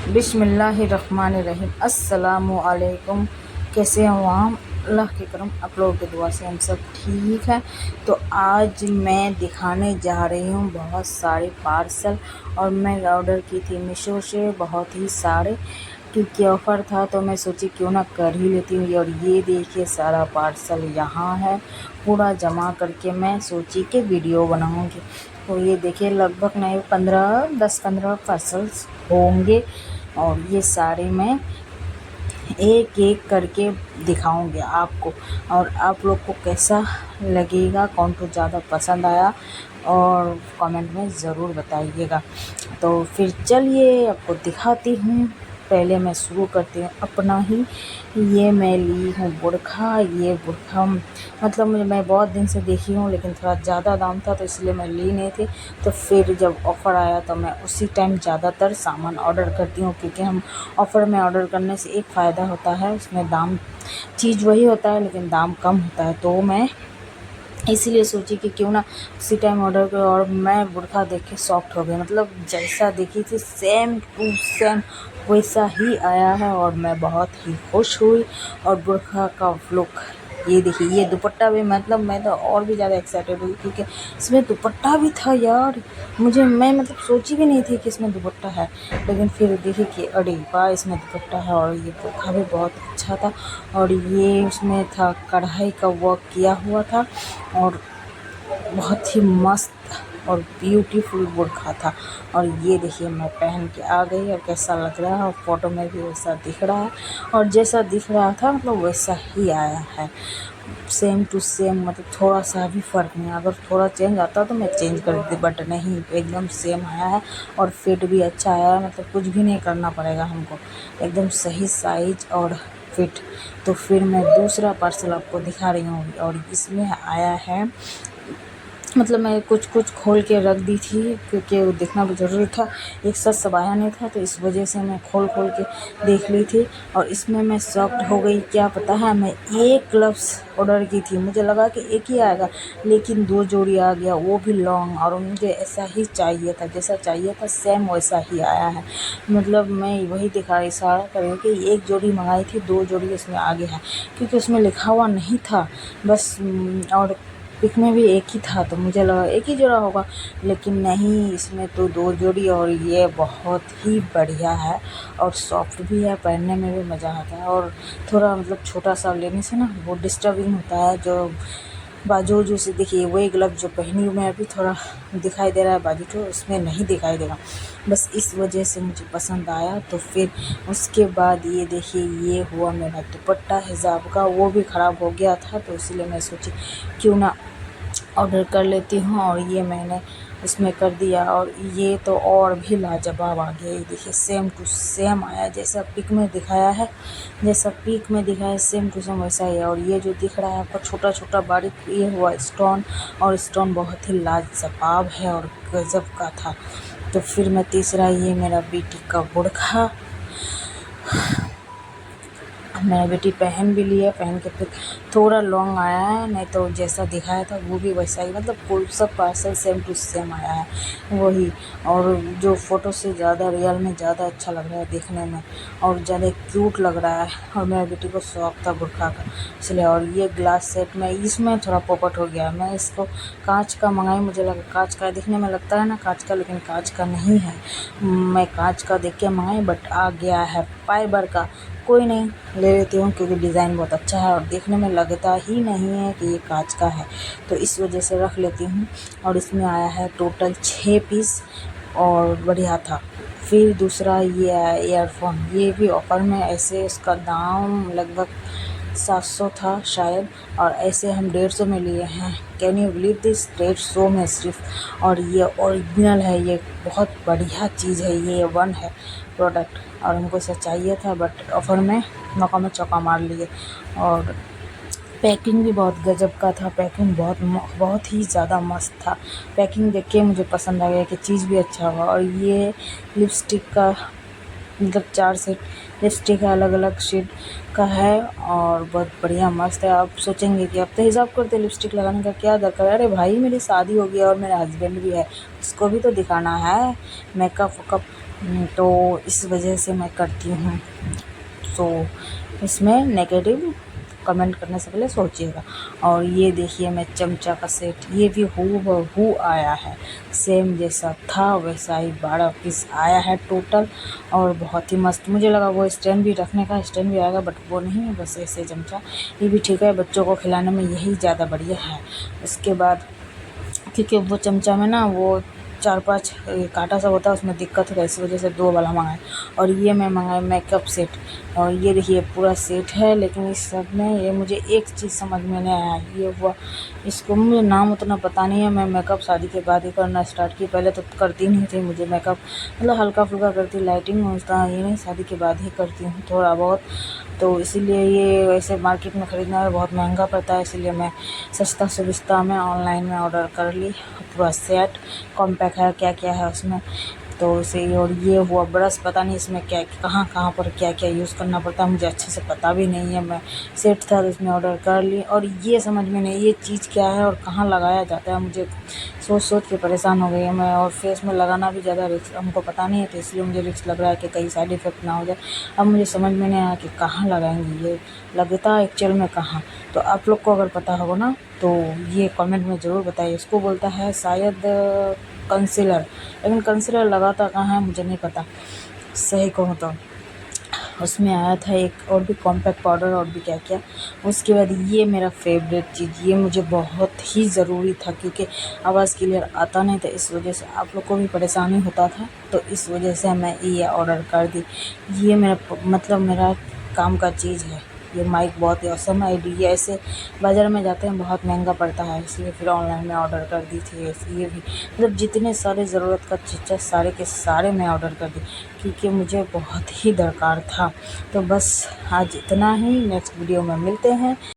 बिस्मिल्लाहिर्रहमानिर्रहीम। अस्सलामु अलैकुम। कैसे हो आप? अल्लाह के करम आप लोगों की दुआ से हम सब ठीक हैं। तो आज मैं दिखाने जा रही हूँ बहुत सारे पार्सल, और मैं ऑर्डर की थी मीशो से बहुत ही सारे, क्योंकि ऑफ़र था तो मैं सोची क्यों ना कर ही लेती हूँ। और ये देखिए सारा पार्सल यहाँ है, पूरा जमा करके मैं सोची कि वीडियो बनाऊँगी। तो ये देखिए लगभग नहीं 10-15 पार्सल्स होंगे, और ये सारे मैं एक एक करके दिखाऊंगी आपको, और आप लोग को कैसा लगेगा, कौन को ज़्यादा पसंद आया, और कमेंट में ज़रूर बताइएगा। तो फिर चलिए आपको दिखाती हूँ। पहले मैं शुरू करती हूँ अपना ही। ये मैं ली हूँ बुर्खा। ये बुर्खा मतलब मैं बहुत दिन से देखी हूँ, लेकिन थोड़ा ज़्यादा दाम था तो इसलिए मैं ली नहीं थी। तो फिर जब ऑफ़र आया तो मैं उसी टाइम ज़्यादातर सामान ऑर्डर करती हूँ, क्योंकि हम ऑफ़र में ऑर्डर करने से एक फ़ायदा होता है, उसमें दाम चीज़ वही होता है लेकिन दाम कम होता है। तो मैं इसीलिए सोची कि क्यों ना उसी टाइम ऑर्डर करो। और मैं बुर्खा देख के सॉफ्ट हो गई, मतलब जैसा देखी थी सेम टू सेम वैसा ही आया है, और मैं बहुत ही खुश हुई। और बुर्खा का लुक ये देखिए, ये दुपट्टा भी, मतलब मैं तो और भी ज़्यादा एक्साइटेड हुई, क्योंकि इसमें दुपट्टा भी था यार। मैं मतलब सोची भी नहीं थी कि इसमें दुपट्टा है, लेकिन फिर देखिए कि अरे वाह, इसमें दुपट्टा है। और ये बुर्खा भी बहुत अच्छा था, और ये उसमें था कढ़ाई का वर्क किया हुआ था, और बहुत ही मस्त और ब्यूटीफुल बुर्खा था। और ये देखिए मैं पहन के आ गई, और कैसा लग रहा है, और फ़ोटो में भी वैसा दिख रहा है, और जैसा दिख रहा था मतलब वैसा ही आया है, सेम टू सेम। मतलब थोड़ा सा भी फ़र्क नहीं। अगर थोड़ा चेंज आता तो मैं चेंज कर देती, बट नहीं, एकदम सेम आया है। और फिट भी अच्छा आया है, मतलब कुछ भी नहीं करना पड़ेगा हमको, एकदम सही साइज और फिट। तो फिर मैं दूसरा पार्सल आपको दिखा रही हूँ, और इसमें आया है, मतलब मैं कुछ कुछ खोल के रख दी थी, क्योंकि वो देखना भी ज़रूरी था, एक साथ सब आया नहीं था, तो इस वजह से मैं खोल खोल के देख ली थी। और इसमें मैं शॉक्ड हो गई। क्या पता है, मैं एक ग्लव्स ऑर्डर की थी, मुझे लगा कि एक ही आएगा, लेकिन 2 जोड़ी आ गया, वो भी लॉन्ग। और मुझे ऐसा ही चाहिए था, जैसा चाहिए था सेम वैसा ही आया है। मतलब मैं वही इशारा कर रही हूँ कि एक जोड़ी मंगाई थी, 2 जोड़ी उसमें आगे है, क्योंकि उसमें लिखा हुआ नहीं था बस। और पिक में भी एक ही था, तो मुझे लगा एक ही जोड़ा होगा, लेकिन नहीं, इसमें तो 2 जोड़ी। और ये बहुत ही बढ़िया है, और सॉफ्ट भी है, पहनने में भी मज़ा आता है। और थोड़ा मतलब छोटा सा लेने से ना वो डिस्टर्बिंग होता है, जो बाजू से देखिए वही ग्लव जो पहनी हुई मैं अभी थोड़ा दिखाई दे रहा है, बाजू तो उसमें नहीं दिखाई देगा, बस इस वजह से मुझे पसंद आया। तो फिर उसके बाद ये देखिए, ये हुआ मेरा दुपट्टा हिजाब का, वो भी ख़राब हो गया था, तो इसीलिए मैं सोची क्यों ना ऑर्डर कर लेती हूँ, और ये मैंने उसमें कर दिया। और ये तो और भी लाजवाब आ गया। ये देखिए सेम टू सेम आया, जैसा पिक में दिखाया है, जैसा पिक में दिखाया सेम टू सेम वैसा ही है। और ये जो दिख रहा है आपको छोटा छोटा बारीक ये हुआ स्टोन, और स्टोन बहुत ही लाजवाब है और गजब का था। तो फिर मैं तीसरा, ये मेरा बेटी का बुर्खा, मेरा बेटी पहन भी लिया, पहन के फिर थोड़ा लॉन्ग आया है, नहीं तो जैसा दिखाया था वो भी वैसा ही, मतलब कोई सब पार्सल सेम टू सेम आया है वही। और जो फ़ोटो से ज़्यादा रियल में ज़्यादा अच्छा लग रहा है देखने में, और ज़्यादा क्यूट लग रहा है। और मेरी बेटी को शौक था बुर्खा का, इसलिए। और ये ग्लास सेट में इसमें थोड़ा पोपट हो गया, मैं इसको कांच का मंगाई, मुझे लगा कांच का दिखने में लगता है ना कांच का, लेकिन कांच का नहीं है। मैं कांच का देख के मंगाई, बट आ गया है फाइबर का। कोई नहीं, ले लेती हूँ, क्योंकि डिज़ाइन बहुत अच्छा है, और देखने में लगता ही नहीं है कि ये कांच का है, तो इस वजह से रख लेती हूँ। और इसमें आया है टोटल 6 पीस, और बढ़िया था। फिर दूसरा ये आया ईयरफोन, ये भी ऑफ़र में, ऐसे इसका दाम लगभग 700 था शायद, और ऐसे हम 150 में लिए हैं। कैन यू बिलीव दिस, 150 में सिर्फ। और ये ओरिजिनल है, ये बहुत बढ़िया चीज़ है, ये वन है प्रोडक्ट, और हमको इसे चाहिए था, बट ऑफ़र में मौका में चौका मार लिए। और पैकिंग भी बहुत गजब का था, पैकिंग बहुत ही ज़्यादा मस्त था। पैकिंग देख के मुझे पसंद आ गया कि चीज़ भी अच्छा हुआ। और ये लिपस्टिक का, मतलब 4 सेट लिपस्टिक है, अलग अलग शेड का है, और बहुत बढ़िया मस्त है। आप सोचेंगे कि अब तो हिसाब करते लिपस्टिक लगाने का क्या दरकार है। अरे भाई, मेरी शादी हो गई है और मेरा हस्बैंड भी है, उसको भी तो दिखाना है। मेकअप तो इस वजह से मैं करती हूँ। तो इसमें नेगेटिव कमेंट करने से पहले सोचिएगा। और ये देखिए मैं चमचा का सेट, ये भी हूबहू आया है, सेम जैसा था वैसा ही 12 पीस आया है टोटल। और बहुत ही मस्त, मुझे लगा वो स्टैंड भी रखने का स्टैंड भी आएगा, बट वो नहीं है, बस ऐसे चमचा। ये भी ठीक है, बच्चों को खिलाने में यही ज़्यादा बढ़िया है। उसके बाद क्योंकि वो चमचा में ना वो 4-5 काँटा सा होता है, उसमें दिक्कत है, इस वजह से 2 वाला मँगाए। और ये मैं मँगाई मेकअप सेट, और ये देखिए पूरा सेट है। लेकिन इस सब में ये मुझे एक चीज़ समझ में नहीं आया, ये हुआ इसको मुझे नाम उतना पता नहीं है। मैं मेकअप शादी के बाद ही करना स्टार्ट की, पहले तो करती नहीं थी। मुझे मेकअप मतलब हल्का-फुल्का करती, लाइटिंग होता ये नहीं, शादी के बाद ही करती हूँ थोड़ा बहुत। तो इसीलिए ये वैसे मार्केट में ख़रीदना बहुत महंगा पड़ता है, इसीलिए मैं सस्ता सुविस्ता में ऑनलाइन में ऑर्डर कर ली पूरा सेट। कॉम्पैक्ट है, क्या-क्या है उसमें, तो इसे। और ये हुआ ब्रश, पता नहीं इसमें क्या कहाँ पर क्या-क्या यूज़ करना पड़ता है, मुझे अच्छे से पता भी नहीं है। मैं सेट था तो इसमें ऑर्डर कर ली, और ये समझ में नहीं ये चीज़ क्या है और कहाँ लगाया जाता है, मुझे सोच के परेशान हो गई हूँ मैं। और फेस में लगाना भी ज़्यादा रिस्क, हमको पता नहीं है, तो इसलिए मुझे रिस्क लग रहा है कि कहीं साइड इफ़ेक्ट ना हो जाए। अब मुझे समझ में नहीं आया कि कहाँ लगाएंगे, ये लगता है एक्चुअल में कहाँ। तो आप लोग को अगर पता होगा ना तो ये कमेंट में ज़रूर बताइए। इसको बोलता है शायद कंसीलर, लेकिन कंसीलर लगाता कहाँ है मुझे नहीं पता, सही कहूँ तो। उसमें आया था एक और भी कॉम्पैक्ट पाउडर और भी क्या-क्या। उसके बाद ये मेरा फेवरेट चीज़, ये मुझे बहुत ही ज़रूरी था, क्योंकि आवाज़ क्लियर आता नहीं था, इस वजह से आप लोग को भी परेशानी होता था, तो इस वजह से मैं ये ऑर्डर कर दी। ये मेरा मतलब मेरा काम का चीज़ है। ये माइक बहुत ही ऑसम है। ये ऐसे बाज़ार में जाते हैं बहुत महंगा पड़ता है, इसलिए फिर ऑनलाइन में ऑर्डर कर दी थी। ये भी मतलब जितने सारे ज़रूरत का चीज़ सारे के सारे मैं ऑर्डर कर दी, क्योंकि मुझे बहुत ही दरकार था। तो बस आज इतना ही, नेक्स्ट वीडियो में मिलते हैं।